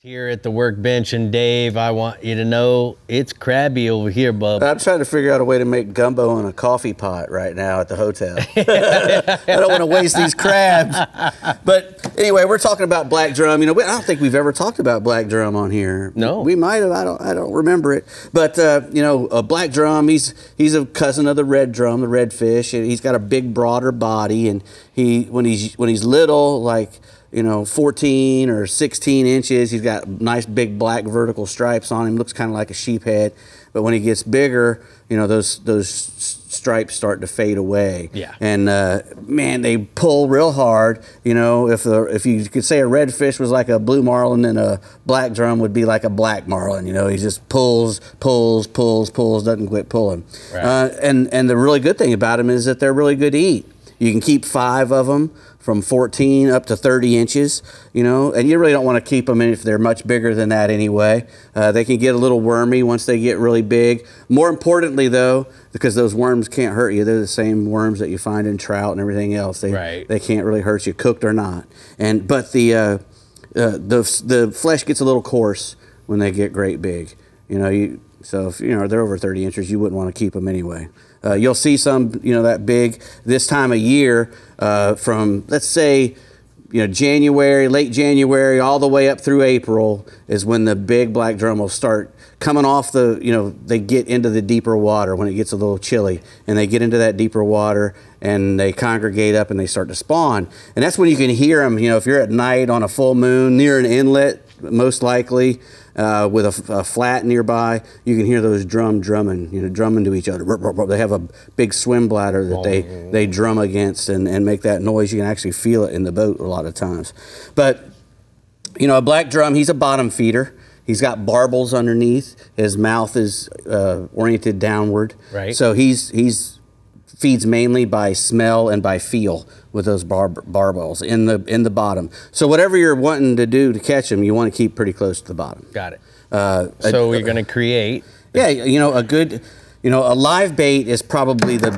Here at the workbench, and Dave, I want you to know it's crabby over here, bub. I'm trying to figure out a way to make gumbo in a coffee pot right now at the hotel. I don't want to waste these crabs. But anyway, we're talking about black drum. You know, I don't think we've ever talked about black drum on here. No, we might have. I don't remember it. But you know, a black drum. He's a cousin of the red drum, the redfish. And he's got a big, broader body, and when he's little, like, you know, 14 or 16 inches. He's got nice big black vertical stripes on him. Looks kind of like a sheep head. But when he gets bigger, you know, those stripes start to fade away. Yeah. And man, they pull real hard. You know, if you could say a redfish was like a blue marlin, then a black drum would be like a black marlin. You know, he just pulls, doesn't quit pulling. Right. And the really good thing about them is that they're really good to eat. You can keep 5 of them from 14 up to 30 inches, you know, and you really don't want to keep them in if they're much bigger than that anyway. They can get a little wormy once they get really big. More importantly, though, because those worms can't hurt you, they're the same worms that you find in trout and everything else. They can't really hurt you, cooked or not. But the flesh gets a little coarse when they get great big. You know, so if you know they're over 30 inches, you wouldn't want to keep them anyway. You'll see some, you know, that big this time of year from, let's say, you know, late January, all the way up through April is when the big black drum will start coming off the, you know, they get into the deeper water when it gets a little chilly, and they get into that deeper water and they congregate up and they start to spawn. And that's when you can hear them, you know, if you're at night on a full moon near an inlet, most likely, with a flat nearby, you can hear those drumming, you know, drumming to each other. They have a big swim bladder that they drum against and make that noise. You can actually feel it in the boat a lot of times. But, you know, a black drum, he's a bottom feeder. He's got barbels underneath. His mouth is oriented downward. Right. So he's feeds mainly by smell and by feel with those barbels in the bottom. So whatever you're wanting to do to catch them, you want to keep pretty close to the bottom. Got it. So we're going to create. Yeah, you know, a live bait is probably the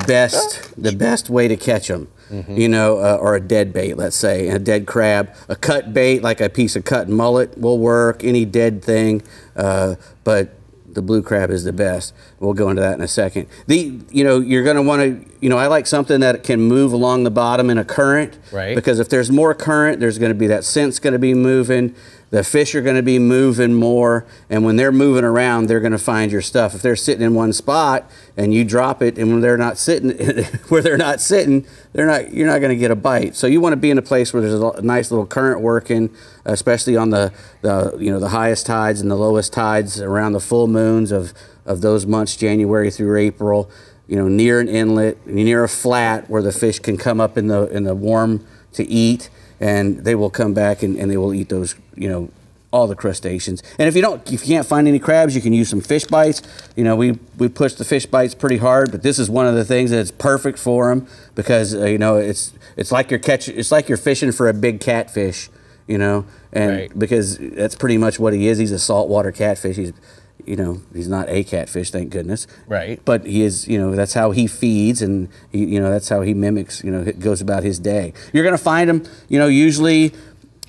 best way to catch them. Mm-hmm. You know, or a dead bait, let's say, a dead crab. A cut bait, like a piece of cut mullet, will work. Any dead thing, but the blue crab is the best. We'll go into that in a second. You know, you're going to want to, you know, I like something that can move along the bottom in a current. Right. Because if there's more current, there's going to be that scent's going to be moving. The fish are going to be moving more, and when they're moving around, they're going to find your stuff. If they're sitting in one spot and you drop it, and when they're not sitting, you're not going to get a bite. So you want to be in a place where there's a nice little current working, especially on the you know, the highest tides and the lowest tides around the full moons of those months, January through April. You know, near an inlet, near a flat where the fish can come up in the warm to eat. And they will come back and they will eat those, you know, all the crustaceans. And if you can't find any crabs, you can use some fish bites. You know, we push the fish bites pretty hard, but this is one of the things that's perfect for them because you know, it's like you're fishing for a big catfish, you know, and because that's pretty much what he is. He's a saltwater catfish. He's not a catfish, thank goodness. Right. But he is, you know, that's how he feeds, and you know, that's how he mimics, you know, goes about his day. You're going to find him, you know, usually,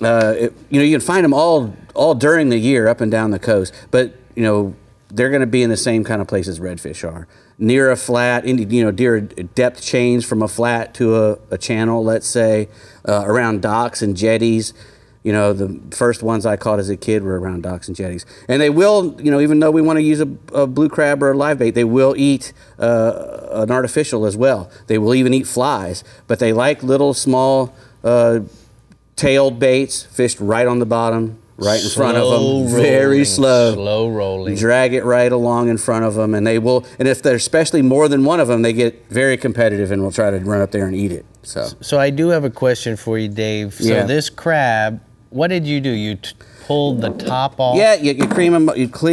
you know, you can find them all during the year up and down the coast, but, you know, they're going to be in the same kind of places redfish are. Near a flat, you know, near a depth change from a flat to a channel, let's say, around docks and jetties. You know, the first ones I caught as a kid were around docks and jetties. And they will, you know, even though we want to use a blue crab or a live bait, they will eat an artificial as well. They will even eat flies. But they like little, small, tailed baits, fished right on the bottom, right in front of them. Very slow. Slow rolling. Drag it right along in front of them. And they will, and if there's especially more than one of them, they get very competitive and will try to run up there and eat it. So I do have a question for you, Dave. So this crab, what did you do? You pulled the top off? Yeah, you clean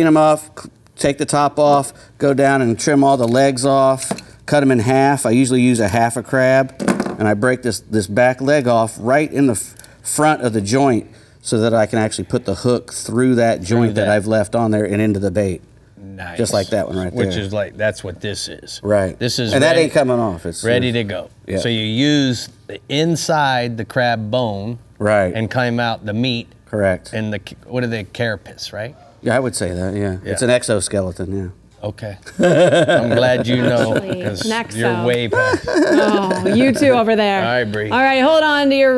them off, take the top off, go down and trim all the legs off, cut them in half. I usually use a half a crab, and I break this back leg off right in the front of the joint so that I can actually put the hook through that joint that I've left on there and into the bait. Nice. Just like that one right there. Which is like, that's what this is. Right. This is and that ain't coming off. It's ready to go. Yeah. So you use the inside the crab bone. Right. And climb out the meat Correct. And what are they, carapace, right? Yeah, I would say that, yeah. It's an exoskeleton, yeah. Okay. I'm glad you know, because you're way past. Oh, you two over there. All right, Brie. All right, hold on to your